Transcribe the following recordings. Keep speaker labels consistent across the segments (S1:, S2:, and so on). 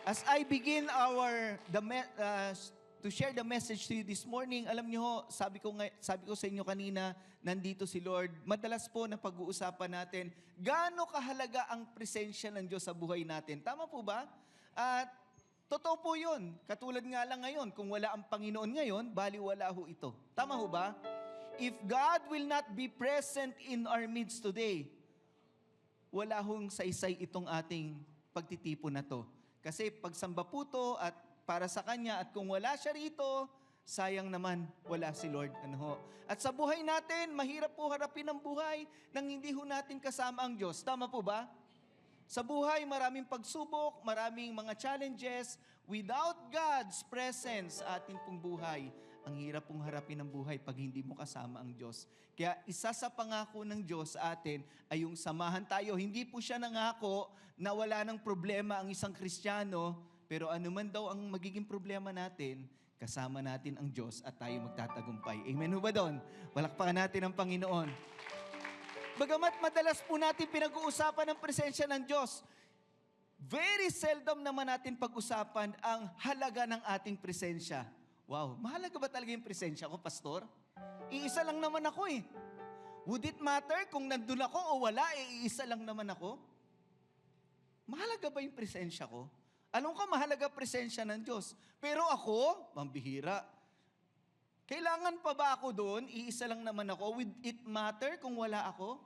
S1: As I begin to share the message to you this morning, alam niyo ho, sabi ko sa inyo kanina, nandito si Lord. Madalas po na pag-uusapan natin, gaano kahalaga ang presensya ng Diyos sa buhay natin. Tama po ba? At totoo po yun. Katulad nga lang ngayon, kung wala ang Panginoon ngayon, baliwala ho ito. Tama ho ba? If God will not be present in our midst today, wala hong saysay itong ating pagtitipon na to. Kasi pagsamba po to at para sa Kanya at kung wala siya rito, sayang naman wala si Lord. Ano ho? At sa buhay natin, mahirap po harapin ang buhay nang hindi ho natin kasama ang Diyos. Tama po ba? Sa buhay, maraming pagsubok, maraming mga challenges. Without God's presence sa ating pong buhay, ang hirap pong harapin ang buhay pag hindi mo kasama ang Diyos. Kaya isa sa pangako ng Diyos sa atin ay yung samahan tayo. Hindi po siya nangako na wala ng problema ang isang Kristiyano, pero ano man daw ang magiging problema natin, kasama natin ang Diyos at tayo magtatagumpay. Amen ho ba doon? Palakpakan natin ang Panginoon. Bagamat madalas po natin pinag-uusapan ang presensya ng Diyos, very seldom naman natin pag-usapan ang halaga ng ating presensya. Wow, mahalaga ba talaga yung presensya ko, Pastor? Iisa lang naman ako eh. Would it matter kung nandun ako o wala, iisa lang naman ako? Mahalaga ba yung presensya ko? Alam ko mahalaga presensya ng Diyos. Pero ako, mambihira. Kailangan pa ba ako doon? Iisa lang naman ako. Would it matter kung wala ako?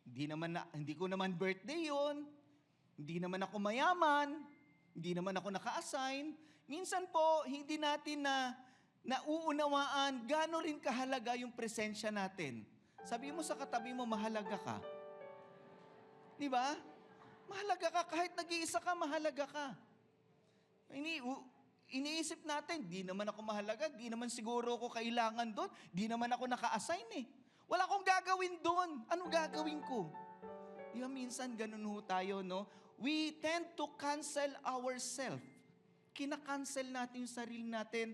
S1: Hindi ko naman birthday yon. Hindi naman ako mayaman. Hindi naman ako naka-assign. Minsan po, hindi natin nauunawaan gaano rin kahalaga yung presensya natin. Sabi mo sa katabi mo, mahalaga ka. Di ba? Mahalaga ka. Kahit nag-iisa ka, mahalaga ka. Iniisip natin, di naman ako mahalaga, di naman siguro ako kailangan doon, di naman ako naka-assign eh. Wala akong gagawin doon. Anong gagawin ko? Di ba minsan ganun ho tayo, no? We tend to cancel ourselves. Kinakancel natin yung sarili natin.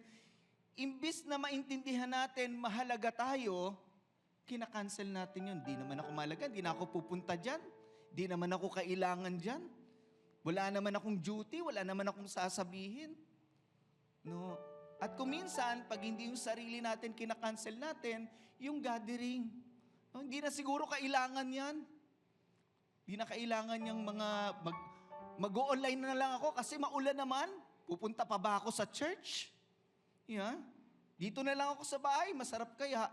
S1: Imbis na maintindihan natin, mahalaga tayo, kinakancel natin yun. Di naman ako mahalaga, di na ako pupunta dyan. Di naman ako kailangan dyan. Wala naman akong duty, wala naman akong sasabihin. No. At kung minsan, pag hindi yung sarili natin, kinakancel natin, yung gathering. No, hindi na siguro kailangan yan. Hindi na kailangan yung mga mag-o-online na lang ako kasi maulan naman. Pupunta pa ba ako sa church? Yeah. Dito na lang ako sa bahay, masarap kaya.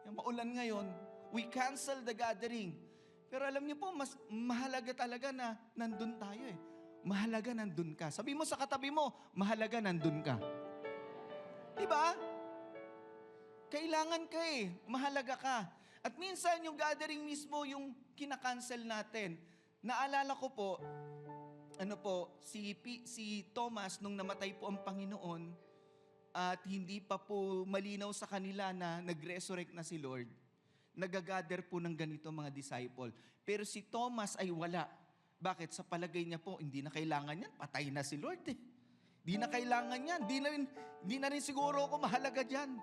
S1: Yung maulan ngayon, we cancel the gathering. Pero alam niyo po, mas mahalaga talaga na nandun tayo eh. Mahalaga nandun ka. Sabi mo sa katabi mo, mahalaga nandun ka. Diba? Kailangan ka eh. Mahalaga ka. At minsan yung gathering mismo, yung kinakancel natin. Naalala ko po, si Thomas, nung namatay po ang Panginoon, at hindi pa po malinaw sa kanila na nag-resurrect na si Lord, nagagather po ng ganito mga disciple. Pero si Thomas ay wala. Bakit? Sa palagay niya po, hindi na kailangan yan. Patay na si Lord eh. Hindi na kailangan yan. Hindi na rin siguro ako mahalaga dyan.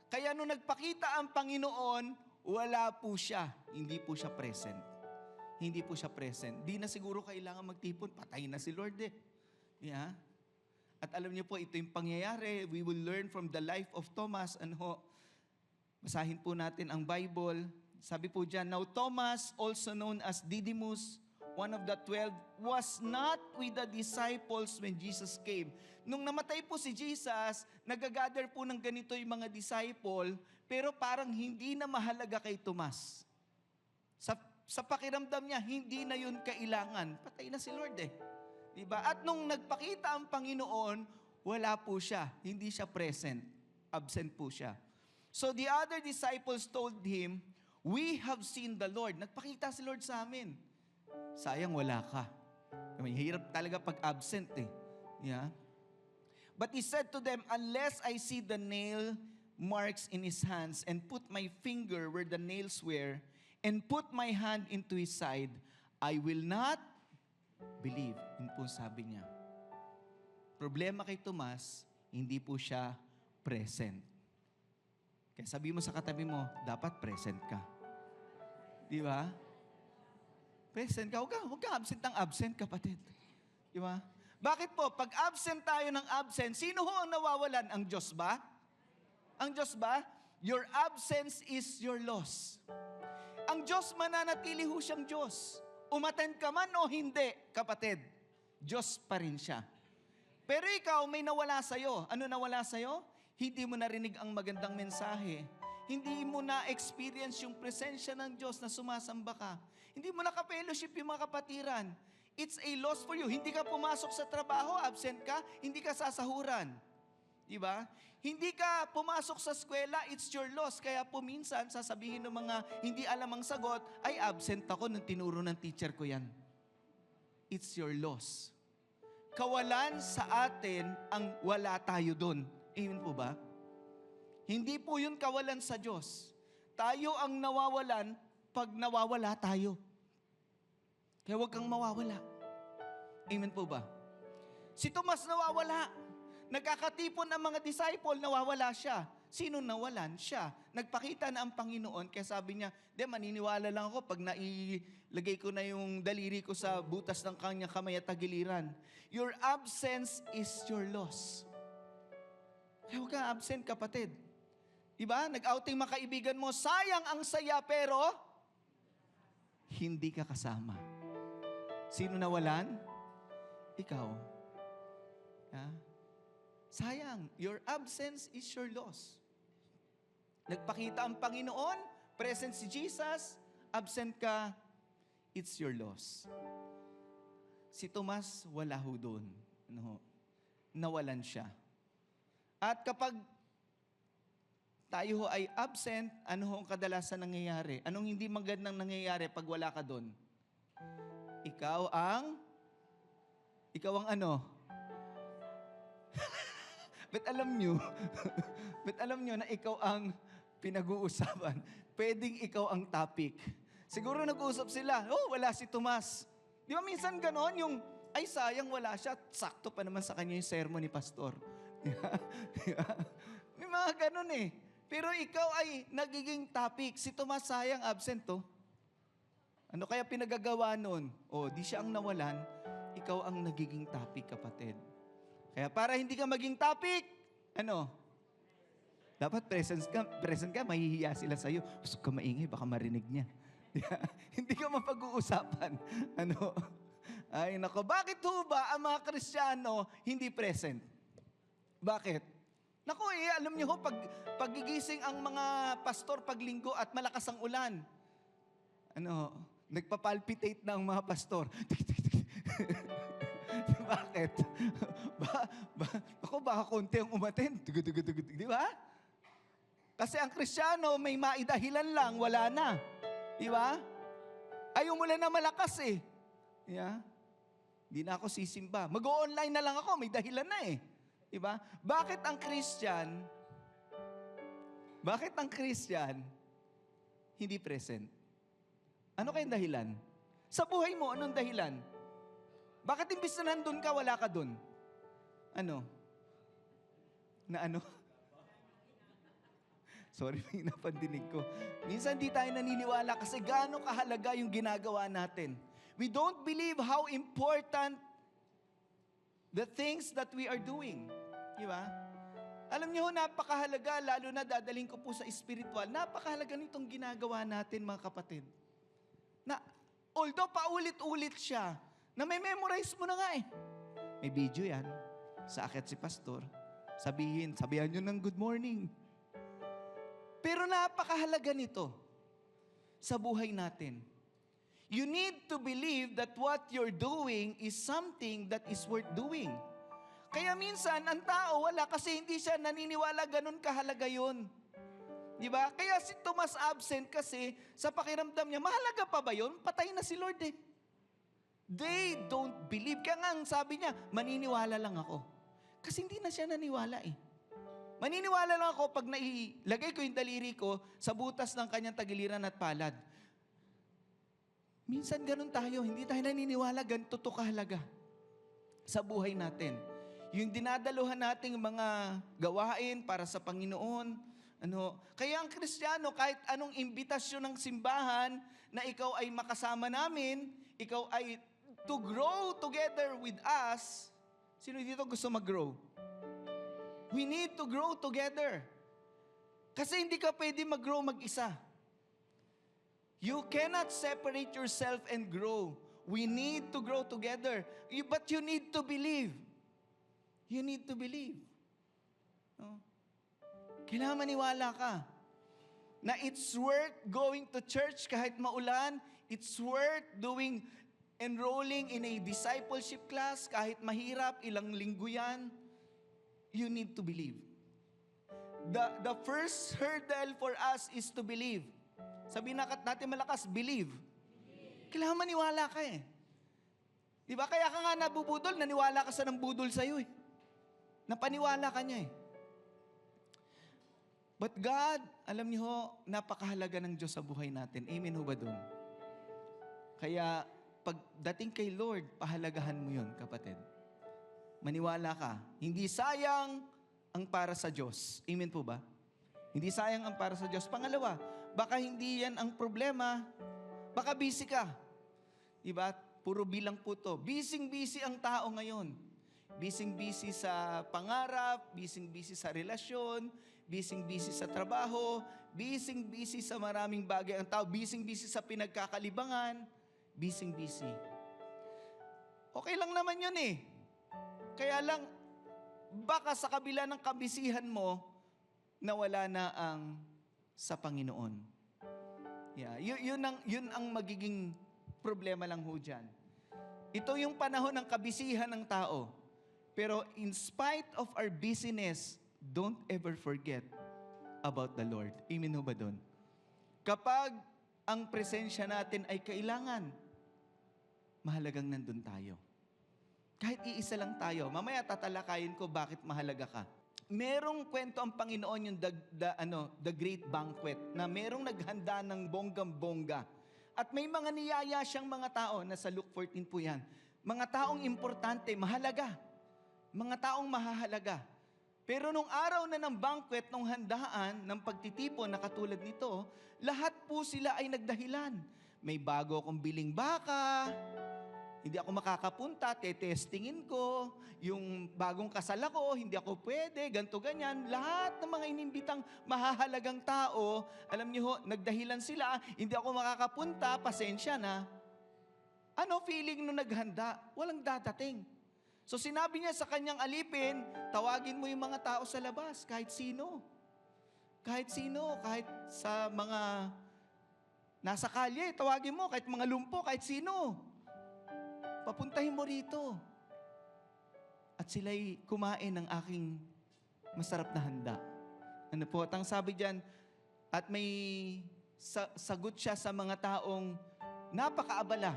S1: Kaya nung nagpakita ang Panginoon, wala po siya. Hindi po siya present. Hindi po siya present. Di na siguro kailangan magtipon. Patay na si Lord eh. Yeah? At alam niyo po, ito yung pangyayari. We will learn from the life of Thomas. Basahin po natin ang Bible. Sabi po dyan, Now Thomas, also known as Didymus, one of the 12, was not with the disciples when Jesus came. Nung namatay po si Jesus, nagagather po ng ganito yung mga disciple, pero parang hindi na mahalaga kay Tomas. Sa pakiramdam niya, hindi na yun kailangan. Patay na si Lord eh. Diba? At nung nagpakita ang Panginoon, wala po siya. Hindi siya present. Absent po siya. So the other disciples told him, We have seen the Lord. Nagpakita si Lord sa amin. Sayang wala ka. Hirap talaga pag absent eh. Yeah? But he said to them, Unless I see the nail marks in his hands and put my finger where the nails were, and put my hand into his side, I will not believe. Yun po sabi niya. Problema kay Tomas, hindi po siya present. Kaya sabi mo sa katabi mo, dapat present ka. Di ba? Present ka. Huwag ka absent ng absent, kapatid. Di ba? Bakit po? Pag absent tayo ng absent, sino ho ang nawawalan? Ang Diyos ba? Ang Diyos ba? Your absence is your loss. Ang Diyos mananatili ho siyang Diyos. Umattend ka man o hindi, kapatid, Diyos pa rin siya. Pero ikaw, may nawala sa'yo. Ano nawala sa'yo? Hindi mo narinig ang magandang mensahe. Hindi mo na-experience yung presensya ng Diyos na sumasamba ka. Hindi mo naka-fellowship yung mga kapatiran. It's a loss for you. Hindi ka pumasok sa trabaho, absent ka, hindi ka sasahuran. Diba? Hindi ka pumasok sa eskwela, it's your loss. Kaya po minsan, sasabihin ng mga hindi alam ang sagot, ay absent ako nung tinuro ng teacher ko yan. It's your loss. Kawalan sa atin ang wala tayo doon. Amen po ba? Hindi po yun kawalan sa Diyos. Tayo ang nawawalan pag nawawala tayo. Kaya huwag kang mawawala. Amen po ba? Si Tomas nawawala. Nagkakatipon ang mga disciple, nawawala siya. Sino nawalan? Siya. Nagpakita na ang Panginoon, kaya sabi niya, maniniwala lang ako pag nailagay ko na yung daliri ko sa butas ng kanyang kamay at tagiliran. Your absence is your loss. Kaya huwag kang absent, kapatid. Diba? Nag-outing mga kaibigan mo, sayang ang saya, pero hindi ka kasama. Sino nawalan? Ikaw. Ha? Sayang, your absence is your loss. Nagpakita ang Panginoon, present si Jesus, absent ka, it's your loss. Si Tomas, wala ho doon. Nawalan siya. At kapag tayo ho ay absent, ano ho ang kadalasan nangyayari? Anong hindi magandang nangyayari pag wala ka doon? Ikaw ang ano? But alam nyo na ikaw ang pinag-uusapan. Pwedeng ikaw ang topic. Siguro nag-uusap sila, wala si Tomas. Di ba minsan ganon yung, ay sayang wala siya, sakto pa naman sa kanya yung sermon ni Pastor. Di ba? May mga ganon eh. Pero ikaw ay nagiging topic. Si Tomas sayang absent to. Ano kaya pinagagawa nun? Di siya ang nawalan, ikaw ang nagiging topic, kapatid. Kaya para hindi ka maging topic, dapat present ka, mahihiya sila sa'yo. Gusto ka maingay, baka marinig niya. Hindi ka mapag-uusapan. Ay nako, bakit ho ba ang mga Kristiyano hindi present? Bakit? Nako alam niyo ho, pagigising ang mga pastor paglinggo at malakas ang ulan. Nagpapalpitate na ang mga pastor. Bakit? Baka konti ang umaten. Di ba? Kasi ang Kristiyano, may maidahilan lang, wala na. Di ba? Ay, umulan na malakas eh. Yeah? Di na ako sisimba. Mag-o-online na lang ako, may dahilan na eh. Di ba? Bakit ang Christian hindi present? Ano kayong dahilan? Sa buhay mo, anong dahilan? Bakit imbis na nandun ka, wala ka dun? Sorry, may napandinig ko. Minsan di tayo naniniwala kasi gaano kahalaga yung ginagawa natin. We don't believe how important the things that we are doing. Di ba? Alam niyo, napakahalaga, lalo na dadaling ko po sa spiritual, napakahalaga nitong ginagawa natin, mga kapatid. Na, although paulit-ulit siya, na may memorize mo na nga eh. May video yan. Sa akyat si pastor. Sabihan nyo ng good morning. Pero napakahalaga nito sa buhay natin. You need to believe that what you're doing is something that is worth doing. Kaya minsan, ang tao wala kasi hindi siya naniniwala ganun kahalaga yun. Di ba? Kaya si Tomas absent kasi sa pakiramdam niya, mahalaga pa ba yun? Patay na si Lord eh. They don't believe. Kaya nga sabi niya, maniniwala lang ako. Kasi hindi na siya naniwala eh. Maniniwala lang ako pag nailagay ko yung daliri ko sa butas ng kanyang tagiliran at palad. Minsan ganun tayo, hindi tayo naniniwala, ganito to kahalaga sa buhay natin. Yung dinadaluhan nating mga gawain para sa Panginoon, kaya ang Kristiyano, kahit anong imbitasyon ng simbahan na ikaw ay makasama namin, ikaw ay to grow together with us, Sino dito gusto mag-grow? We need to grow together. Kasi hindi ka pwede mag-grow mag-isa. You cannot separate yourself and grow. We need to grow together. But you need to believe. You need to believe. No? Kailangan maniwala ka na it's worth going to church kahit maulan. It's worth enrolling in a discipleship class kahit mahirap, ilang linggo yan. You need to believe. The first hurdle for us is to believe. Sabihin natin malakas, believe. Kailangan maniwala ka eh. Di ba? Kaya ka nga nabubudol, naniwala ka sa nang budol sa'yo eh. Napaniwala ka niya eh. But God, alam niyo ho, napakahalaga ng Diyos sa buhay natin. Amen ho ba dun? Kaya, pagdating kay Lord, pahalagahan mo yun, kapatid. Maniwala ka. Hindi sayang ang para sa Diyos. Amen po ba? Hindi sayang ang para sa Diyos. Pangalawa, baka hindi yan ang problema. Baka busy ka. Diba? Puro bilang po to. Busy ang tao ngayon. Busy sa pangarap, busy sa relasyon, busy sa trabaho, busy sa maraming bagay. Ang tao, busy sa pinagkakalibangan, busy. Okay lang naman yun eh. Kaya lang, baka sa kabila ng kabisihan mo, nawala na ang sa Panginoon. Yeah, yun ang magiging problema lang ho dyan. Ito yung panahon ng kabisihan ng tao. Pero in spite of our busyness, don't ever forget about the Lord. Amen ho ba doon? Kapag ang presensya natin ay kailangan, mahalagang nandun tayo. Kahit iisa lang tayo. Mamaya tatalakayin ko bakit mahalaga ka. Merong kwento ang Panginoon yung the Great Banquet na merong naghanda ng bonggam-bongga. At may mga niyaya siyang mga tao, nasa Luke 14 po yan. Mga taong importante, mahalaga. Mga taong mahahalaga. Pero nung araw na ng banquet, nung handaan, ng pagtitipon na katulad nito, lahat po sila ay nagdahilan. May bago akong biling baka, hindi ako makakapunta, tetestingin ko, yung bagong kasal ako, hindi ako pwede, ganto ganyan. Lahat ng mga inimbitang mahahalagang tao, alam niyo ho, nagdahilan sila, hindi ako makakapunta, pasensya na. Ano feeling nung naghanda? Walang dadating. So sinabi niya sa kanyang alipin, tawagin mo yung mga tao sa labas, kahit sino. Kahit sino, kahit sa mga nasa kalye, tawagin mo, kahit mga lumpo, kahit sino. Papuntahin mo rito. At sila'y kumain ng aking masarap na handa. Ano po, at ang sabi diyan, at may sagot siya sa mga taong napakaabala.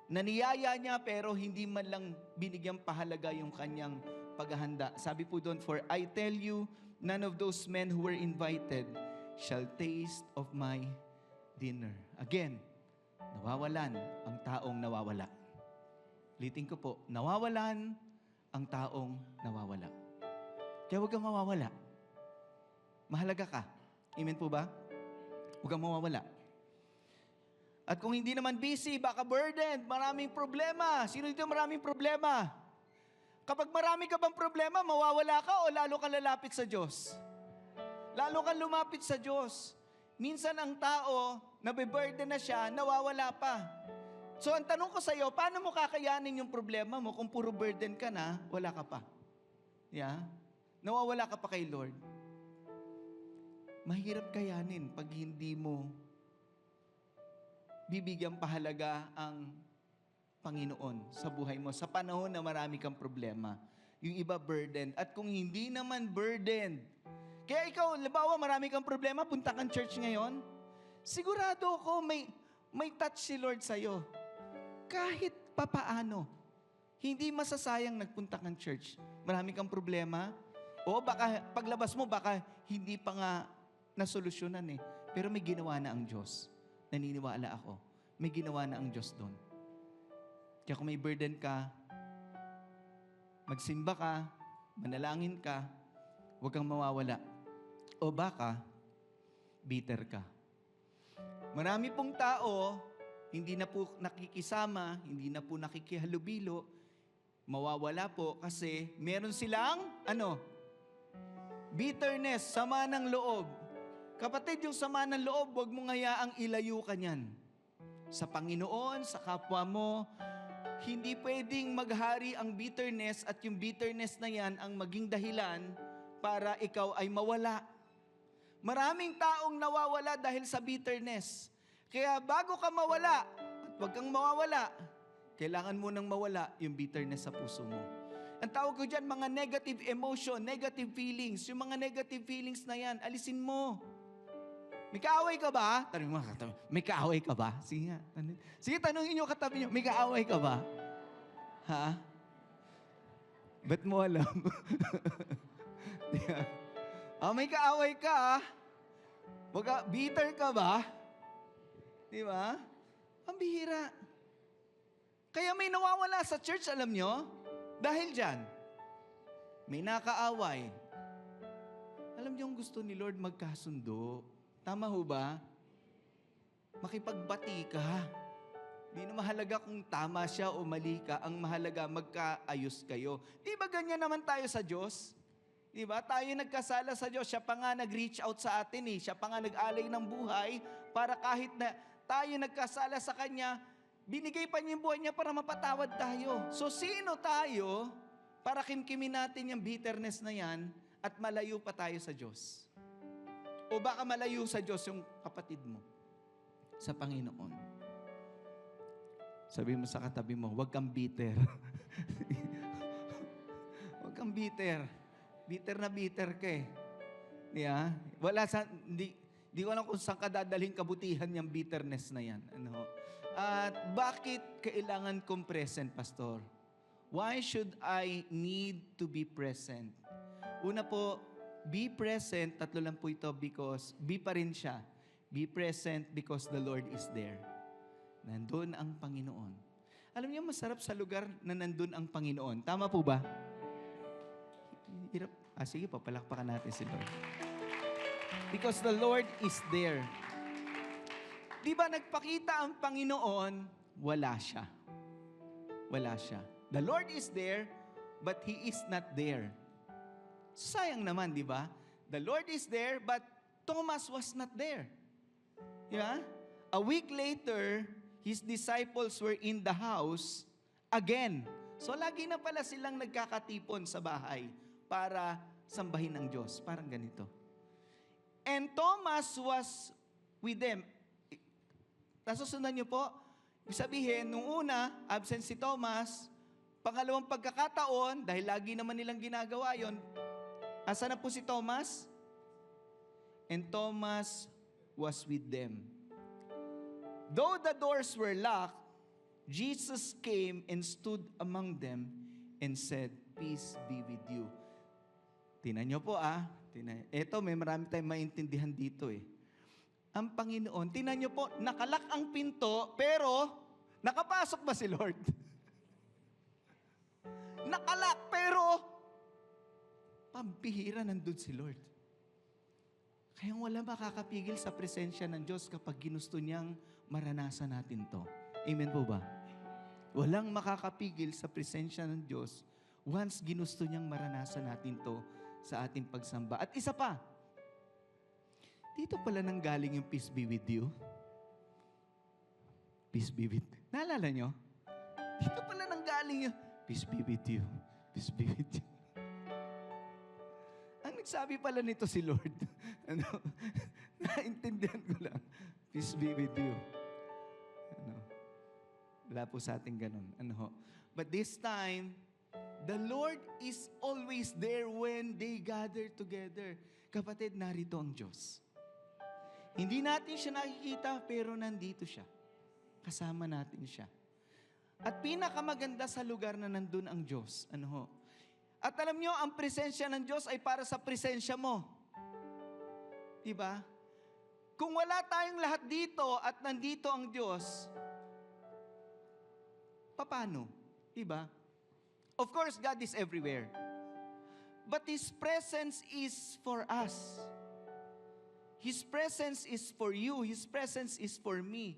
S1: Naniyaya niya pero hindi man lang binigyang pahalaga yung kanyang paghahanda. Sabi po doon, for I tell you, none of those men who were invited shall taste of my dinner. Again, nawawalan ang taong nawawala. Ulitin ko po, nawawalan ang taong nawawala. Kaya huwag kang mawawala. Mahalaga ka. Amen po ba? Huwag kang mawawala. At kung hindi naman busy, baka burdened, maraming problema. Sino dito maraming problema? Kapag marami ka bang problema, mawawala ka o lalo kang lalapit sa Diyos? Lalo kang lumapit sa Diyos. Minsan ang tao, nabiburden na siya, nawawala pa. So ang tanong ko sa iyo, paano mo kakayanin yung problema mo kung puro burden ka na, wala ka pa? Yeah? Nawawala ka pa kay Lord. Mahirap kayanin pag hindi mo bibigyan pahalaga ang Panginoon sa buhay mo sa panahon na marami kang problema. Yung iba burdened. At kung hindi naman burdened, kaya ikaw, labawa marami kang problema, punta kang church ngayon, sigurado ko may touch si Lord sa'yo. Kahit papaano, hindi masasayang nagpunta kang church. Marami kang problema, o baka paglabas mo, baka hindi pa nga nasolusyonan eh. Pero may ginawa na ang Diyos. Naniniwala ako. May ginawa na ang Diyos doon. Kaya kung may burden ka, magsimba ka, manalangin ka, huwag kang mawawala. O baka, bitter ka. Marami pong tao, hindi na po nakikisama, hindi na po nakikihalubilo, Mawawala po kasi meron silang, bitterness, sama ng loob. Kapatid, yung sama ng loob, huwag mong hayaang ilayo ka niyan. Sa Panginoon, sa kapwa mo, hindi pwedeng maghari ang bitterness at yung bitterness na yan ang maging dahilan para ikaw ay mawala. Maraming taong nawawala dahil sa bitterness. Kaya bago ka mawala, at huwag kang mawawala, kailangan mo nang mawala yung bitterness sa puso mo. Ang tawag ko dyan, mga negative emotion, negative feelings. Yung mga negative feelings na yan, alisin mo. May kaaway ka ba? Tanong mo, may kaaway ka ba? Sige nga. Sige, tanongin nyo katabi nyo, may kaaway ka ba? Ha? Ba't mo alam? May kaaway ka. Bitter ka ba? Di ba? Ang bihira. Kaya may nawawala sa church, alam nyo? Dahil dyan, may nakaaway. Alam nyo, ang gusto ni Lord magkasundo. Tama ho ba? Makipagbati ka. Di na mahalaga kung tama siya o mali ka. Ang mahalaga, magkaayos kayo. Di ba ganyan naman tayo sa Diyos? Di ba? Tayo nagkasala sa Diyos. Siya pa nga nag-reach out sa atin eh. Siya pa nga nag-alay ng buhay para kahit na tayo nagkasala sa Kanya, binigay pa niya yung buhay niya para mapatawad tayo. So sino tayo para kimkimin natin yung bitterness na yan at malayo pa tayo sa Diyos? O baka malayo sa Diyos yung kapatid mo sa Panginoon. Sabi mo sa katabi mo, huwag kang bitter. Huwag kang bitter. Bitter na bitter ka eh. Yeah? Di ko alam kung saan ka dadalhin kabutihan yung bitterness na yan. At bakit kailangan kong present, Pastor? Why should I need to be present? Una po, be present, tatlo lang po ito because, be pa rin siya. Be present because the Lord is there. Nandun ang Panginoon. Alam niyo, masarap sa lugar na nandun ang Panginoon. Tama po ba? Hirap. Sige, papalakpakan natin si Lord. Because the Lord is there. Di ba nagpakita ang Panginoon, wala siya. Wala siya. The Lord is there, but He is not there. Sayang naman, di ba? The Lord is there, but Thomas was not there. Yeah? A week later, His disciples were in the house again. So lagi na pala silang nagkakatipon sa bahay para sambahin ng Diyos. Parang ganito. And Thomas was with them. Nasusundan niyo po? Ibig sabihin, nung una, absent si Thomas. Pangalawang pagkakataon, dahil lagi naman nilang ginagawa yon, asa na po si Thomas? And Thomas was with them. Though the doors were locked, Jesus came and stood among them and said, "Peace be with you." Tingnan niyo po Ito, may marami tayong maintindihan dito eh. Ang Panginoon, tingnan niyo po, nakalak ang pinto, pero nakapasok ba si Lord? Nakalak, pero pambihira nandun si Lord. Kaya wala makakapigil sa presensya ng Diyos kapag ginusto niyang maranasan natin to. Amen po ba? Walang makakapigil sa presensya ng Diyos once ginusto niyang maranasan natin to sa ating pagsamba. At isa pa, dito pala nang galing yung peace be with you. Peace be with you. Naalala nyo? Dito pala nang galing yung peace be with you. Peace be with you. Ang nagsabi pala nito si Lord. Naintindihan ko lang. Peace be with you. Wala po sa ating ganun. But this time, the Lord is always there when they gather together. Kapatid, narito ang Diyos. Hindi natin siya nakikita, pero nandito siya. Kasama natin siya. At pinakamaganda sa lugar na nandun ang Diyos. At alam nyo, ang presensya ng Diyos ay para sa presensya mo. Diba? Kung wala tayong lahat dito at nandito ang Diyos, paano? Diba? Of course, God is everywhere. But His presence is for us. His presence is for you. His presence is for me.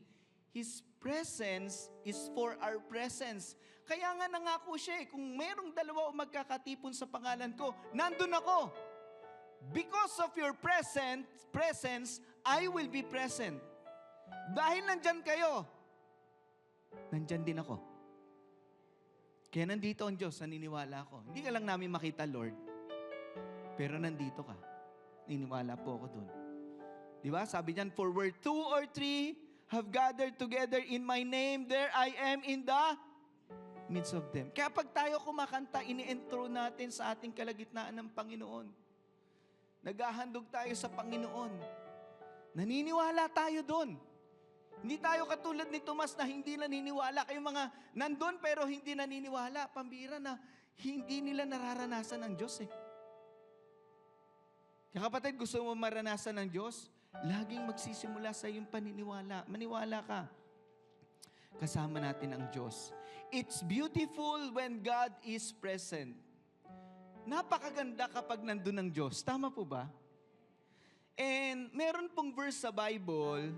S1: His presence is for our presence. Kaya nga nangako siya kung merong dalawa o magkakatipon sa pangalan ko, nandun ako. Because of your presence, I will be present. Dahil nandyan kayo, nandyan din ako. Kaya nandito ang Diyos, naniniwala ako. Hindi ka lang namin makita, Lord, pero nandito ka. Niniwala po ako dun. Di ba? Sabi niyan, for where 2 or 3 have gathered together in my name, there I am in the midst of them. Kaya pag tayo kumakanta, ini-intro natin sa ating kalagitnaan ng Panginoon. Naghahandog tayo sa Panginoon. Naniniwala tayo doon. Hindi tayo katulad ni Tomas na hindi naniniwala. Kayo mga nandun pero hindi naniniwala. Pambira na hindi nila nararanasan ng Diyos eh. Kaya kapatid, gusto mo maranasan ng Diyos? Laging magsisimula sa iyong paniniwala. Maniwala ka. Kasama natin ang Diyos. It's beautiful when God is present. Napakaganda kapag nandun ang Diyos. Tama po ba? And meron pong verse sa Bible,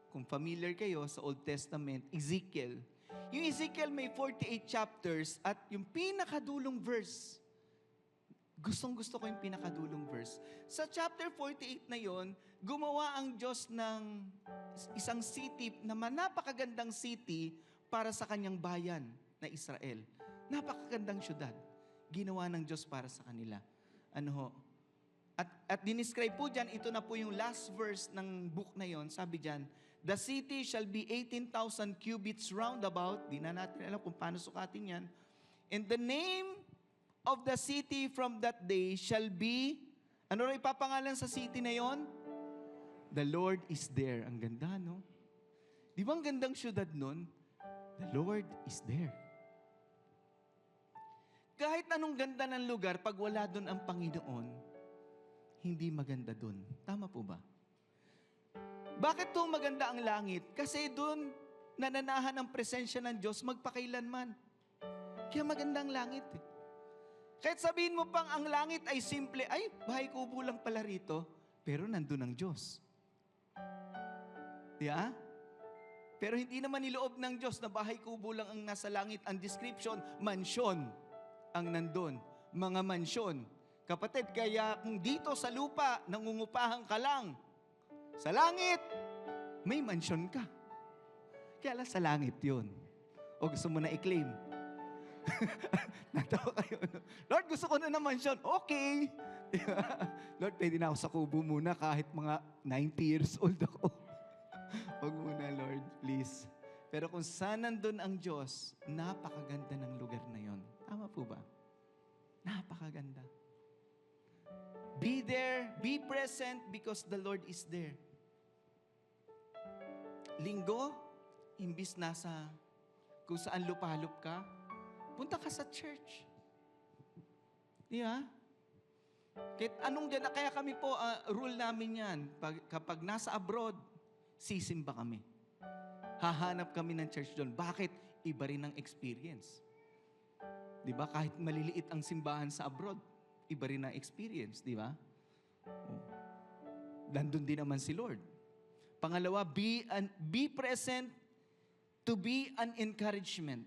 S1: kung familiar kayo sa Old Testament, Ezekiel. Yung Ezekiel may 48 chapters at yung pinakadulong verse, gustong-gusto ko yung pinakadulong verse. Sa chapter 48 na yon, gumawa ang Diyos ng isang city na napakagandang city para sa kanyang bayan na Israel. Napakagandang syudad. Ginawa ng Diyos para sa kanila. Ano ho? At dinescribe po dyan, ito na po yung last verse ng book na yon. Sabi dyan, the city shall be 18,000 cubits roundabout. Di na natin alam kung paano sukatin yan. And the name of the city from that day shall be, ano rin ipapangalan sa city na yon? The Lord is there. Ang ganda, no? Di ba ang gandang syudad nun? The Lord is there. Kahit anong ganda ng lugar, pag wala doon ang Panginoon, hindi maganda doon. Tama po ba? Bakit to maganda ang langit? Kasi doon nananahan ang presensya ng Diyos magpakailanman. Kaya maganda ang langit eh. Kahit sabihin mo pang ang langit ay simple, ay, bahay kubo lang pala rito, pero nandun ang Diyos. Yeah? Pero hindi naman niloob ng Diyos na bahay kubo lang ang nasa langit. Ang description, mansyon ang nandun. Mga mansyon. Kapatid, kaya kung dito sa lupa, nangungupahan ka lang, sa langit, may mansyon ka. Kaya lang sa langit yun. O gusto mo na i-claim? Natawa kayo. Lord, gusto ko na ng mansyon. Okay. Lord, pwede na ako sa kubo muna kahit mga 90 years old ako. Huwag muna, Lord, please. Pero kung saan nandun ang Diyos, napakaganda ng lugar na yon. Tama po ba? Napakaganda. Be there, be present because the Lord is there. Linggo, imbis nasa kung saan lupa-lup ka, punta ka sa church. Yeah? Kahit anong dyan, kaya kami po, rule namin yan, kapag nasa abroad, sisimba kami. Hahanap kami ng church doon. Bakit? Iba rin ang experience. Di ba? Kahit maliliit ang simbahan sa abroad, iba rin ang experience, di ba? Nandun din naman si Lord. Pangalawa, be present to be an encouragement.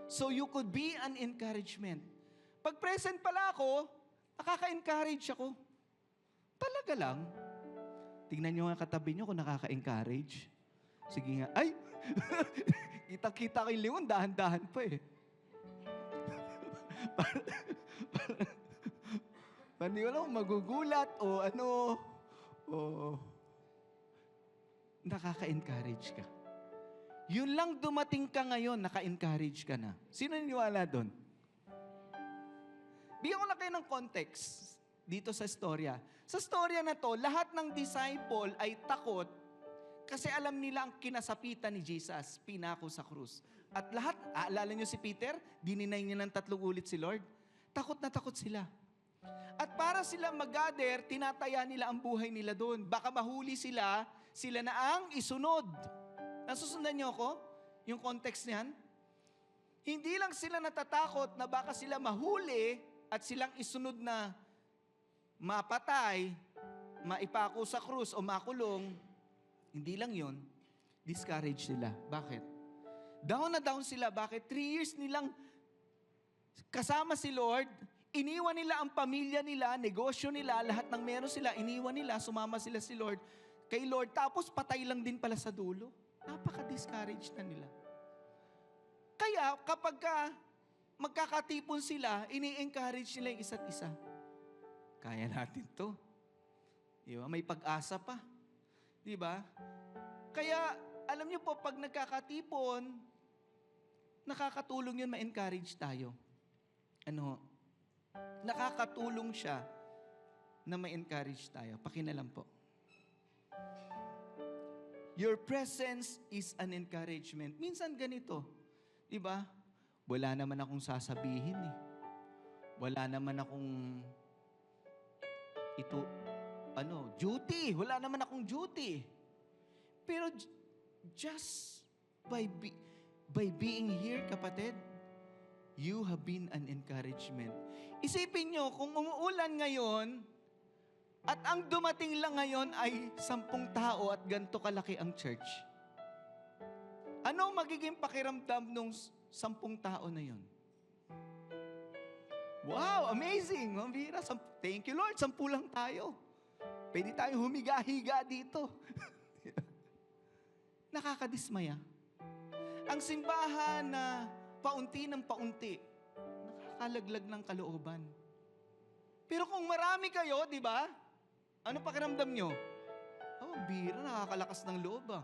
S1: So you could be an encouragement. Pag present pala ako, nakaka-encourage ako. Talaga lang. Tingnan nyo nga katabi nyo kung nakaka-encourage. Sige nga, ay! Kita-kita kay Leon, dahan-dahan pa eh. Hindi ko lang magugulat o ano, o nakaka-encourage ka. Yun lang dumating ka ngayon, naka-encourage ka na. Sino niniwala doon? Bigyan ko lang kayo ng context dito sa storya. Sa storya na to, lahat ng disciple ay takot kasi alam nila ang kinasapitan ni Jesus, pinako sa krus. At lahat, aalala nyo si Peter, dininay niya ng 3 ulit si Lord. Takot na takot sila. At para sila mag-gather, tinataya nila ang buhay nila doon. Baka mahuli sila, sila na ang isunod. Nasusundan niyo ako? Yung context niyan? Hindi lang sila natatakot na baka sila mahuli at silang isunod na mapatay, maipako sa krus o makulong. Hindi lang yon. discourage sila. Bakit? Down na down sila. Bakit? 3 years nilang kasama si Lord, iniwan nila ang pamilya nila, negosyo nila, lahat ng meron sila, iniwan nila, sumama sila kay Lord, tapos patay lang din pala sa dulo. Napaka-discourage na nila. Kaya kapag magkakatipon sila, ini-encourage nila yung isa't isa. Kaya natin to. Di ba? May pag-asa pa. Di ba? Kaya, alam niyo po, pag nagkakatipon, nakakatulong yun ma-encourage tayo. Nakakatulong siya na ma-encourage tayo. Pakinalam po. Your presence is an encouragement. Minsan ganito, di ba? Wala naman akong sasabihin eh. Wala naman akong duty. Wala naman akong duty. Pero just by being here, kapatid, you have been an encouragement. Isipin nyo, kung umuulan ngayon, at ang dumating lang ngayon ay 10 tao at ganito kalaki ang church. Ano magiging pakiramdam nung 10 tao na yun? Wow, amazing! Thank you, Lord. 10 lang tayo. Pwede tayong humiga-higa dito. Nakakadismaya. Ang simbahan na paunti ng paunti, nakakalaglag ng kalooban. Pero kung marami kayo, di ba? Ano pakiramdam nyo? Bira, nakakalakas ng loob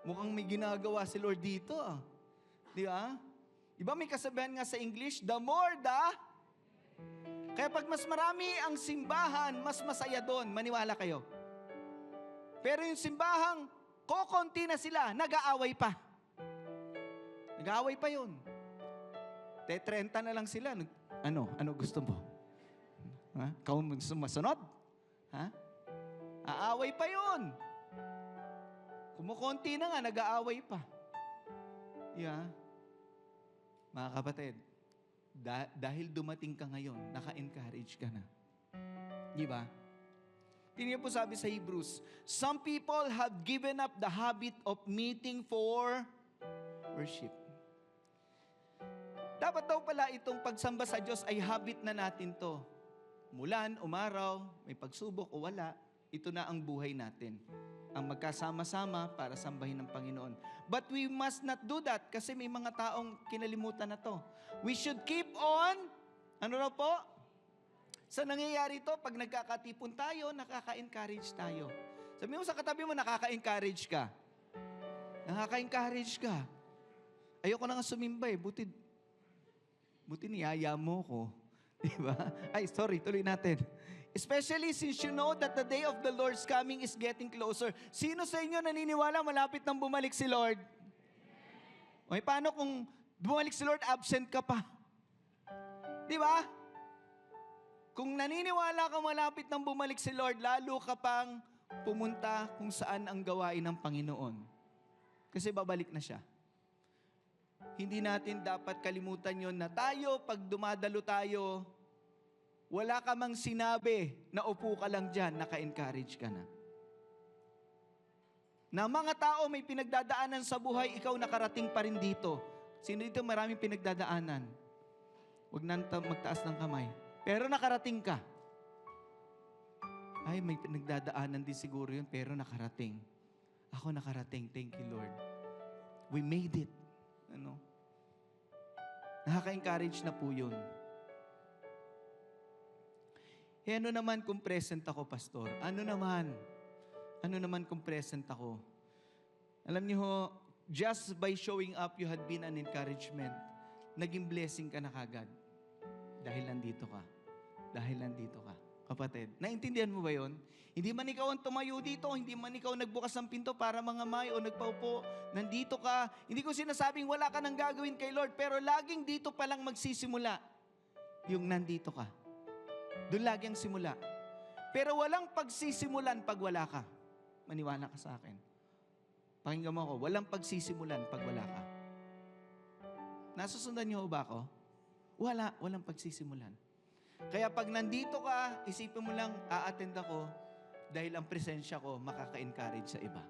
S1: Mukhang may ginagawa si Lord dito Di ba? Di ba may kasabihan nga sa English, the more the... Kaya pag mas marami ang simbahan, mas masaya doon. Maniwala kayo. Pero yung simbahang, kokonti na sila, nag-aaway pa. Nag-aaway pa yun. 30 na lang sila. Ano gusto mo? Ikaw gusto masunod? Aaway pa yun. Kumukonti na nga, nag-aaway pa. Yeah. Mga kapatid, dahil dumating ka ngayon, naka-encourage ka na. Di ba? Tingnan po sabi sa Hebrews, some people have given up the habit of meeting for worship. Dapat daw pala itong pagsamba sa Diyos ay habit na natin to. Umulan, umaraw, may pagsubok o wala, ito na ang buhay natin. Ang magkasama-sama para sambahin ng Panginoon. But we must not do that kasi may mga taong kinalimutan na to. We should keep on, po? Sa nangyayari to, pag nagkakatipon tayo, nakaka-encourage tayo. Sabi mo sa katabi mo, nakaka-encourage ka. Nakaka-encourage ka. Ayoko na nga sumimba buti niyaya mo ko. Diba? Tuloy natin. Especially since you know that the day of the Lord's coming is getting closer. Sino sa inyo naniniwala malapit nang bumalik si Lord? Okay, paano kung bumalik si Lord, absent ka pa? Di ba? Kung naniniwala ka malapit nang bumalik si Lord, lalo ka pang pumunta kung saan ang gawain ng Panginoon. Kasi babalik na siya. Hindi natin dapat kalimutan yon na tayo, pag dumadalo tayo, wala ka mang sinabi na upo ka lang dyan, naka-encourage ka na. Na mga tao may pinagdadaanan sa buhay, ikaw nakarating pa rin dito. Sino dito maraming pinagdadaanan? Huwag na magtaas ng kamay. Pero nakarating ka. May pinagdadaanan din siguro yun, pero nakarating. Ako nakarating, thank you Lord. We made it. Nakaka-encourage na po yun. Ano naman kung present ako, Pastor? Ano naman kung present ako? Alam niyo ho, just by showing up, you had been an encouragement. Naging blessing ka na kagad. Dahil nandito ka. Kapatid, naintindihan mo ba yun? Hindi man ikaw ang tumayo dito, hindi man ikaw nagbukas ng pinto para mangamay o nagpaupo, nandito ka. Hindi ko sinasabing wala ka nang gagawin kay Lord, pero laging dito pa lang magsisimula yung nandito ka. Doon lagi ang simula. Pero walang pagsisimulan pag wala ka. Maniwala ka sa akin. Pakinggan mo ako, walang pagsisimulan pag wala ka. Nasusundan niyo ba ako? Walang pagsisimulan. Kaya pag nandito ka, isipin mo lang, a-attend ako dahil ang presensya ko makaka-encourage sa iba.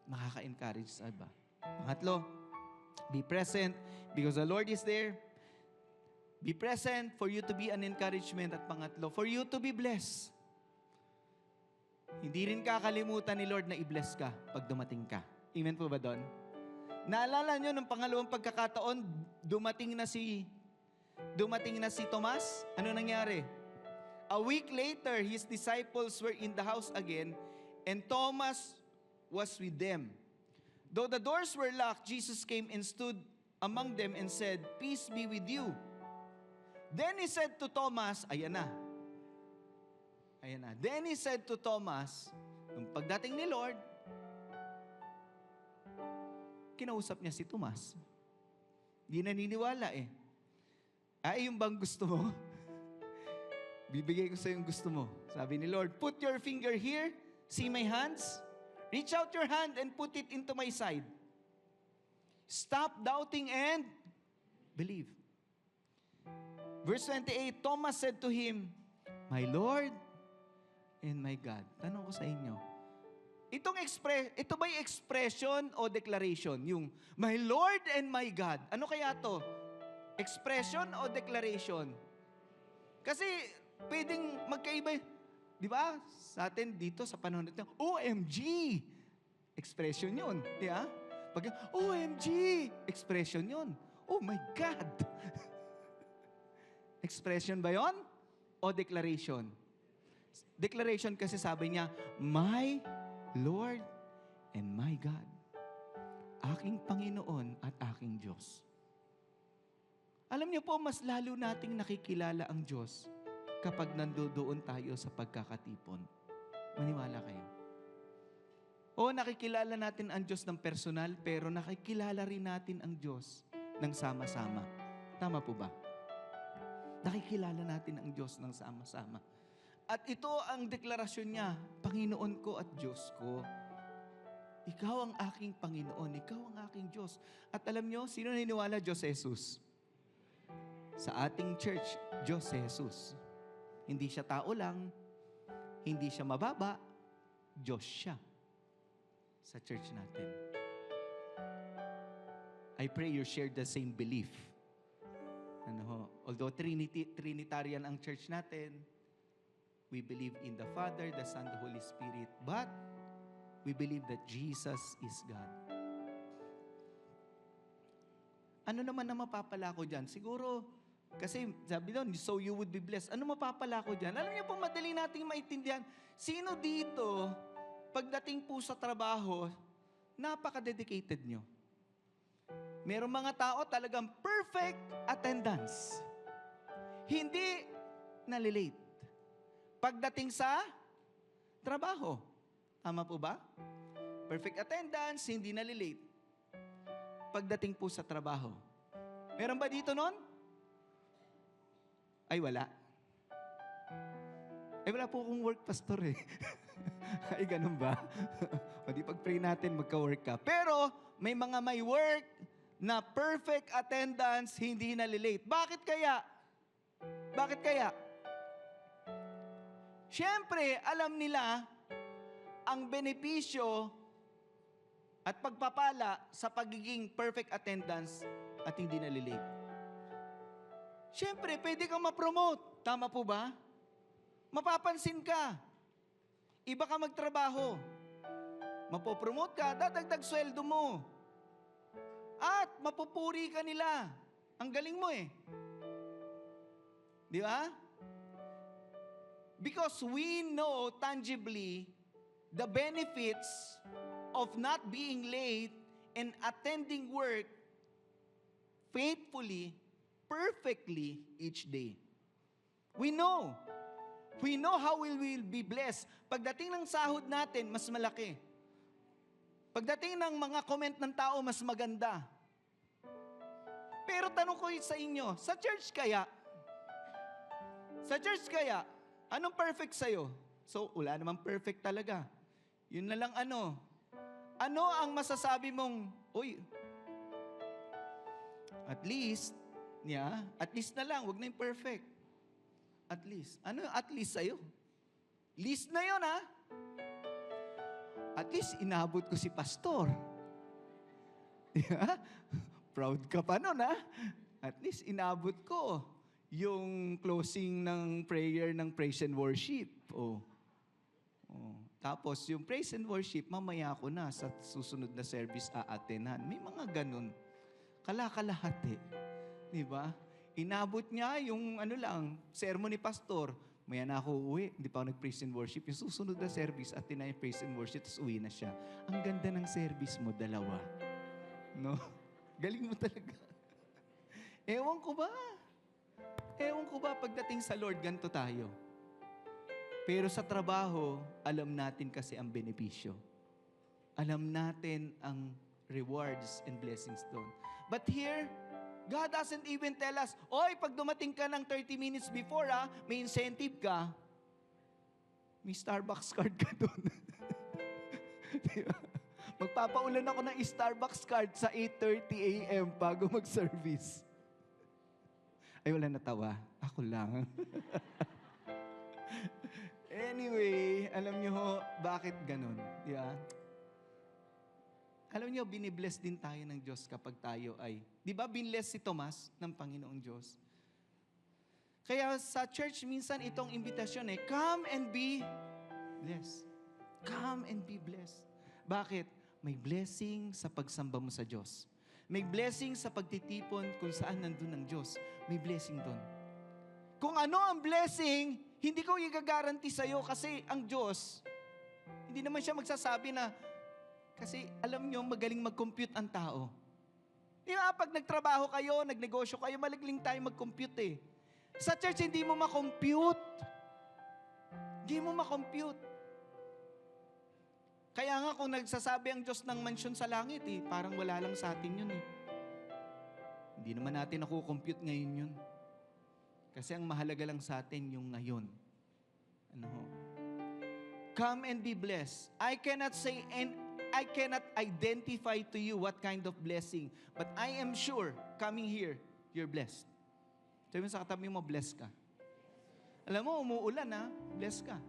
S1: makaka-encourage sa iba. Pangatlo, be present because the Lord is there. Be present for you to be an encouragement. At pangatlo, for you to be blessed. Hindi rin kakalimutan ni Lord na i-bless ka pag dumating ka. Amen po ba doon? Naalala nyo, nung pangalawang pagkakataon, dumating na si Tomas. Ano nangyari? A week later, his disciples were in the house again, and Thomas was with them. Though the doors were locked, Jesus came and stood among them and said, "Peace be with you." Then he said to Thomas, ayan na. Then he said to Thomas, nung pagdating ni Lord, kinausap niya si Tomas. Hindi naniniwala eh. Ay, yung bang gusto mo? Bibigay ko sa yung gusto mo. Sabi ni Lord, put your finger here, see my hands? Reach out your hand and put it into my side. Stop doubting and believe. Verse 28, Thomas said to him, "My Lord and my God." Tanong ko sa inyo, ito ba'y expression o declaration? Yung, "My Lord and my God." Ano kaya to? Expression o declaration? Kasi pwedeng magkaiba. Di ba? Sa atin dito sa panahon natin, OMG! Expression yun. Di ba? Pag OMG! Expression yun. Oh my God! Expression ba yon? O declaration? Declaration kasi sabi niya, "My Lord and my God." Aking Panginoon at aking Diyos. Alam niyo po, mas lalo nating nakikilala ang Diyos kapag nandoon tayo sa pagkakatipon. Maniwala kayo. O nakikilala natin ang Diyos ng personal, pero nakikilala rin natin ang Diyos ng sama-sama. Tama po ba? Nakikilala natin ang Diyos ng sama-sama. At ito ang deklarasyon niya, "Panginoon ko at Diyos ko." Ikaw ang aking Panginoon, ikaw ang aking Diyos. At alam niyo, sino naniniwala? Diyos Jesus. Sa ating church, Diyos Jesus. Hindi siya tao lang, hindi siya mababa, Diyos siya. Sa church natin. I pray you share the same belief. Although Trinitarian ang church natin, we believe in the Father, the Son, the Holy Spirit, but we believe that Jesus is God. Ano naman na mapapala ko dyan? Siguro, kasi sabi doon, so you would be blessed. Ano mapapala ko dyan? Alam niyo po, madali nating maintindihan. Sino dito, pagdating po sa trabaho, napaka-dedicated nyo? Merong mga tao talagang perfect attendance. Hindi nalilate. Pagdating sa trabaho. Tama po ba? Perfect attendance, hindi nalilate. Pagdating po sa trabaho. Meron ba dito nun? Ay, wala. Ay, wala po akong work pastor eh. Ay, ganun ba? O di pag-pray natin, magka-work ka. Pero, may mga may work na perfect attendance, hindi nalilate. Bakit kaya? Bakit kaya? Siyempre, alam nila ang benepisyo at pagpapala sa pagiging perfect attendance at hindi nalilate. Siyempre, pwede kang ma-promote. Tama po ba? Mapapansin ka. Iba ka magtrabaho. Mapopromote ka, dadagdag sweldo mo. At mapupuri ka nila. Ang galing mo eh. Di ba? Because we know tangibly the benefits of not being late and attending work faithfully, perfectly each day. We know. We know how we will be blessed. Pagdating ng sahod natin, mas malaki. Pagdating ng mga comment ng tao, mas maganda. Pero tanong ko sa inyo, sa church kaya, anong perfect sa'yo? So, wala namang perfect talaga. Yun na lang ano. Ano ang masasabi mong, uy, at least na lang, wag na yung perfect. At least. Ano yung at least sa'yo? List na yun, ha? At least, inabot ko si pastor. Yeah? Proud ka pa nun, ha? At least, inabot ko yung closing ng prayer ng praise and worship. Oh. Tapos, yung praise and worship, mamaya ko na sa susunod na service aatenan. May mga ganun. Kalakalahati. Di ba? Inabot niya yung sermon ni pastor. Maya na ako uwi, hindi pa ako nag-praise and worship. Yung susunod na service, atin na yung praise and worship, tapos uwi na siya. Ang ganda ng service mo, dalawa. No? Galing mo talaga. Ewan ko ba, pagdating sa Lord, ganito tayo. Pero sa trabaho, alam natin kasi ang benepisyo. Alam natin ang rewards and blessings doon. But here, God doesn't even tell us, oy, pag dumating ka ng 30 minutes before, may incentive ka. May Starbucks card ka doon. Diba? Magpapaulan ako ng Starbucks card sa 8:30 a.m. bago mag-service. Ay, wala natawa. Ako lang. Anyway, alam niyo bakit ganun? Yeah. Alam niyo, binibless din tayo ng Diyos kapag tayo ay, di ba binless si Tomas ng Panginoong Diyos? Kaya sa church, minsan itong imbitasyon come and be blessed. Come and be blessed. Bakit? May blessing sa pagsamba mo sa Diyos. May blessing sa pagtitipon kung saan nandun ang Diyos. May blessing doon. Kung ano ang blessing, hindi ko i-guarantee sa'yo kasi ang Diyos, hindi naman siya magsasabi na, kasi alam nyo, magaling mag-compute ang tao. Di ba, pag nagtrabaho kayo, nagnegosyo kayo, malagling tayo mag-compute eh. Sa church, hindi mo ma-compute. Hindi mo ma-compute. Kaya nga kung nagsasabi ang Diyos ng mansyon sa langit, parang wala lang sa atin yun eh. Hindi naman natin nakukompute ngayon yun. Kasi ang mahalaga lang sa atin yung ngayon. Come and be blessed. I cannot say and I cannot identify to you what kind of blessing, but I am sure coming here, you're blessed. Sabi mo sa katabi mo, blessed ka. Alam mo, umuulan blessed ka.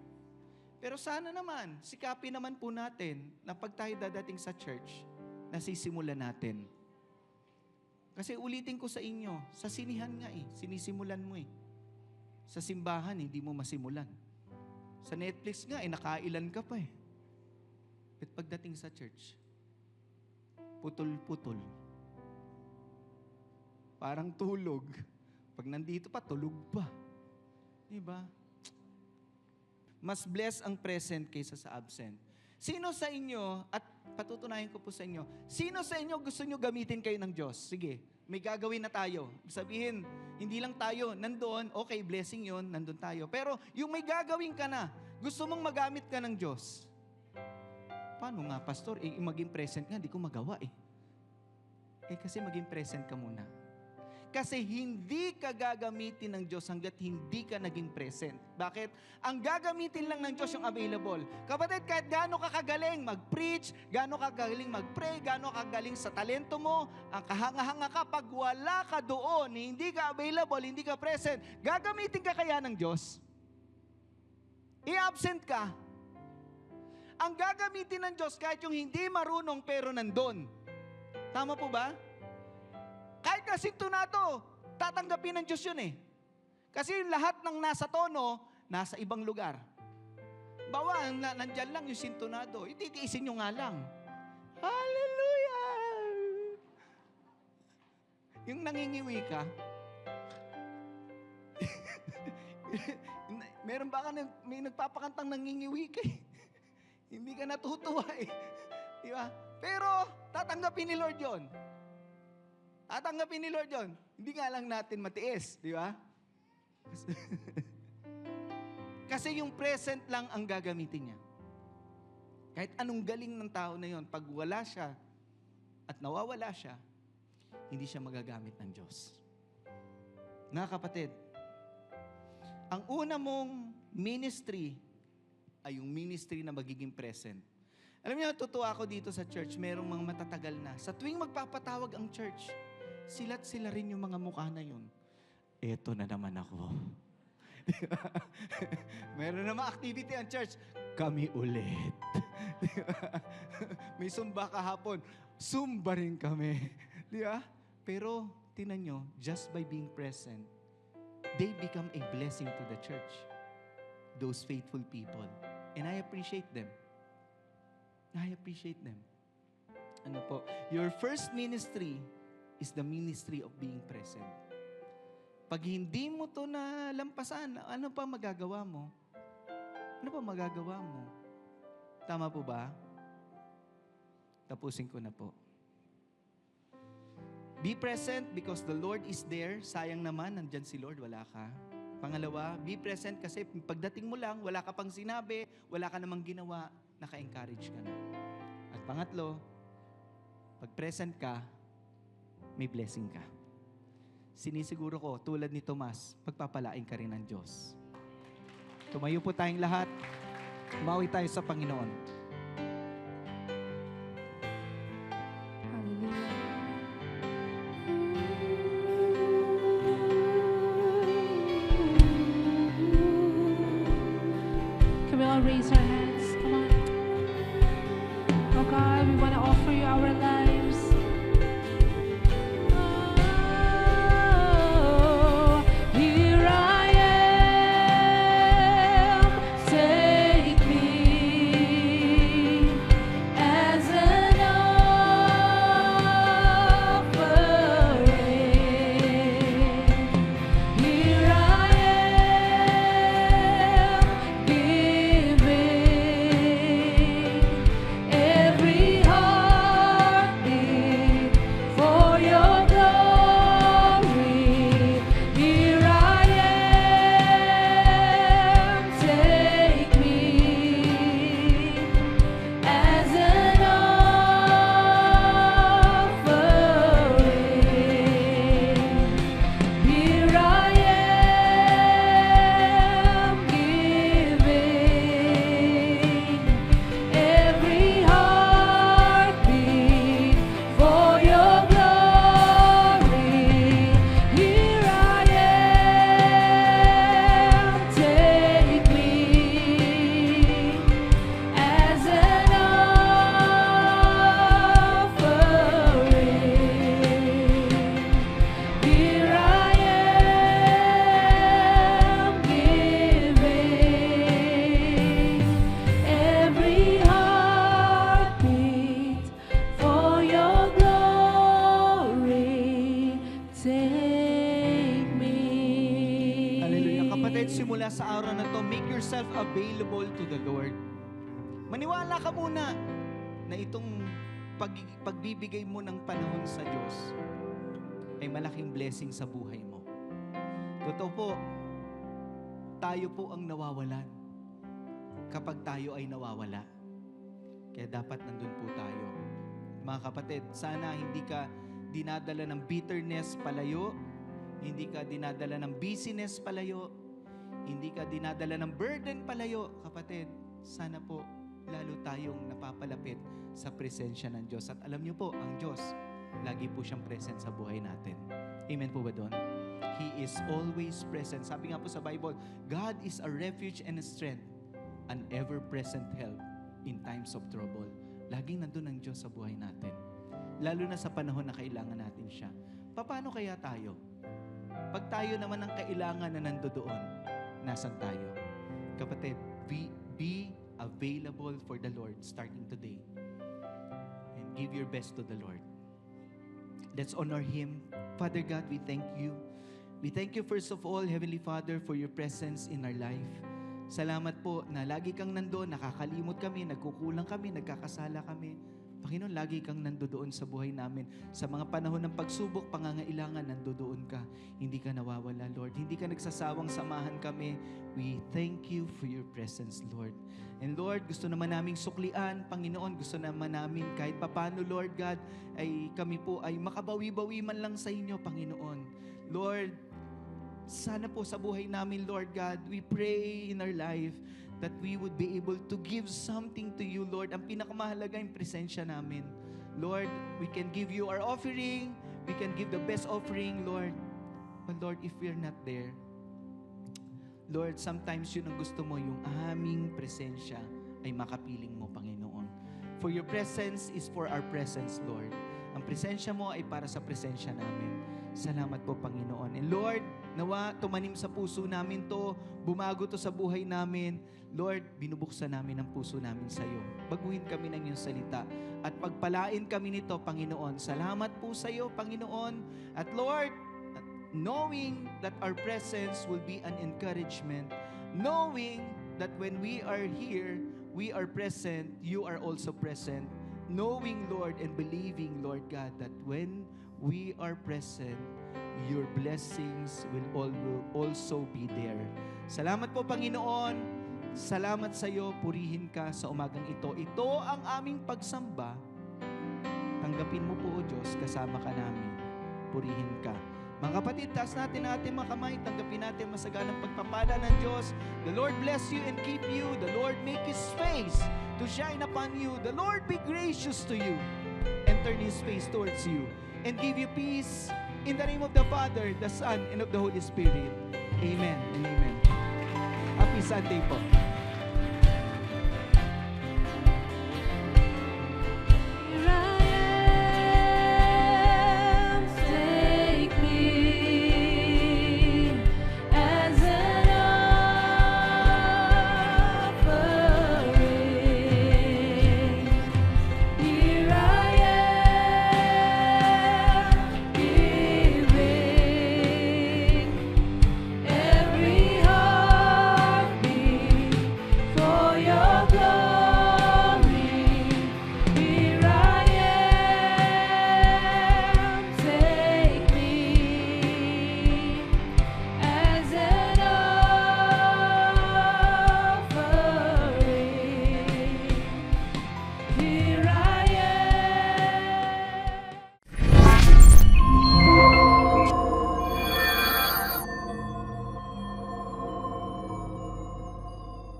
S1: Pero sana naman, sikapin naman po natin na pag tayo dadating sa church, nasisimulan natin. Kasi ulitin ko sa inyo, sa sinihan nga sinisimulan mo Sa simbahan, hindi mo masimulan. Sa Netflix nga, nakailan ka pa At pagdating sa church, putol-putol. Parang tulog. Pag nandito pa, tulog pa. Diba? Mas blessed ang present kaysa sa absent. Sino sa inyo, at patutunayan ko po sa inyo, sino sa inyo gusto nyo gamitin kayo ng Diyos? Sige, may gagawin na tayo. Sabihin, hindi lang tayo, nandoon, okay, blessing yon, nandun tayo. Pero yung may gagawin ka na, gusto mong magamit ka ng Diyos. Paano nga, pastor? Maging present nga, di ko magawa kasi maging present ka muna. Kasi hindi ka gagamitin ng Diyos hanggat hindi ka naging present. Bakit? Ang gagamitin lang ng Diyos yung available. Kapatid, kahit gaano ka kagaling mag-preach, gaano ka kagaling mag-pray, gaano ka kagaling sa talento mo, ang kahanga-hanga ka, pag wala ka doon, hindi ka available, hindi ka present, gagamitin ka kaya ng Diyos? I-absent ka. Ang gagamitin ng Diyos kahit yung hindi marunong pero nandun. Tama po ba? Kahit kasintunado, tatanggapin ng Diyos yun Kasi lahat ng nasa tono, nasa ibang lugar. Bawa, nandyan lang yung sintonado. Ititiisin nyo nga lang. Hallelujah! Yung nangingiwi ka, meron ba may nagpapakantang nangingiwi ka Hindi ka natutuwa Di ba? Pero, tatanggapin ni Lord yun. Tatanggapin ni Lord yun. Hindi nga lang natin matiis, di ba? Kasi yung present lang ang gagamitin niya. Kahit anong galing ng tao na yun, pag wala siya at nawawala siya, hindi siya magagamit ng Diyos. Nga kapatid, ang una mong ministry ay yung ministry na magiging present. Alam niyo, natutuwa ako dito sa church, merong mga matatagal na. Sa tuwing magpapatawag ang church, sila rin yung mga mukha na yun. Eto na naman ako. Di ba? Meron naman activity ang church, kami ulit. Di ba? May sumba kahapon, sumba rin kami. Di ba? Pero, tinan nyo, just by being present, they become a blessing to the church. Those faithful people. And I appreciate them. I appreciate them. Ano po? Your first ministry is the ministry of being present. Pag hindi mo to nalampasan, ano pa magagawa mo? Ano pa magagawa mo? Tama po ba? Tapusin ko na po. Be present because the Lord is there. Sayang naman, nandyan si Lord, wala ka. Pangalawa, be present kasi pagdating mo lang, wala ka pang sinabi, wala ka namang ginawa, naka-encourage ka na. At pangatlo, pag present ka, may blessing ka. Sinisiguro ko, tulad ni Tomas, pagpapalain ka rin ng Diyos. Tumayo po tayong lahat. Umawi tayo sa Panginoon.
S2: Hallelujah. Can we all raise our hands? Come on. Oh God, we want to offer you our lives. Oh, here I am. Take me as an offering. Here I am, giving every heartbeat for your glory. Here I am, take me as an offering. Here I am, giving every heartbeat for your glory. Here I am, take me as an offering. Here I am, giving every heartbeat for your glory. Take me.
S1: Hallelujah. Kapatid, simula sa araw na to, make yourself available to the Lord. Maniwala ka muna na itong pagbibigay mo ng panahon sa Diyos ay malaking blessing sa buhay mo. Totoo po, tayo po ang nawawalan kapag tayo ay nawawala. Kaya dapat nandun po tayo. Mga kapatid, sana hindi ka dinadala ng bitterness palayo, hindi ka dinadala ng busyness palayo, hindi ka dinadala ng burden palayo. Kapatid, sana po lalo tayong napapalapit sa presensya ng Diyos. At alam niyo po, ang Diyos, lagi po siyang present sa buhay natin. Amen po ba doon? He is always present. Sabi nga po sa Bible, God is a refuge and a strength, an ever-present help in times of trouble. Laging nandun ang Diyos sa buhay natin. Lalo na sa panahon na kailangan natin siya. Paano kaya tayo? Pag tayo naman ang kailangan na nandoon, nasan tayo? Kapatid, be available for the Lord starting today. And give your best to the Lord. Let's honor Him. Father God, we thank you. We thank you first of all, Heavenly Father, for your presence in our life. Salamat po na lagi kang nandoon, nakakalimot kami, nagkukulang kami, nagkakasala kami. Panginoon, lagi kang nandoon sa buhay namin. Sa mga panahon ng pagsubok, pangangailangan, nandoon ka. Hindi ka nawawala, Lord. Hindi ka nagsasawang samahan kami. We thank you for your presence, Lord. And Lord, gusto naman naming suklian, Panginoon, gusto naman namin kahit papano, Lord God, ay kami po ay makabawi-bawi man lang sa inyo, Panginoon. Lord, sana po sa buhay namin, Lord God, we pray in our life that we would be able to give something to you, Lord. Ang pinakamahalaga yung presensya namin. Lord, we can give you our offering. We can give the best offering, Lord. But Lord, if we're not there, Lord, sometimes yun ang gusto mo, yung aming presensya ay makapiling mo, Panginoon. For your presence is for our presence, Lord. Ang presensya mo ay para sa presensya namin. Salamat po, Panginoon. And Lord, nawa tumanim sa puso namin to, bumago to sa buhay namin. Lord, binubuksan namin ang puso namin sa iyo. Baguhin kami ng iyong salita at pagpalain kami nito, Panginoon. Salamat po sa iyo, Panginoon. At Lord, knowing that our presence will be an encouragement, knowing that when we are here, we are present, you are also present, knowing, Lord, and believing, Lord God, that when we are present, your blessings will also be there. Salamat po, Panginoon. Salamat sa iyo. Purihin ka sa umagang ito. Ito ang aming pagsamba. Tanggapin mo po, O Diyos, kasama ka namin. Purihin ka. Mga kapatid, taas natin ang ating mga kamay. Tanggapin natin masaganang pagpapala ng Diyos. The Lord bless you and keep you. The Lord make His face to shine upon you. The Lord be gracious to you and turn His face towards you and give you peace in the name of the Father, the Son, and of the Holy Spirit. Amen and amen. Happy Sunday po.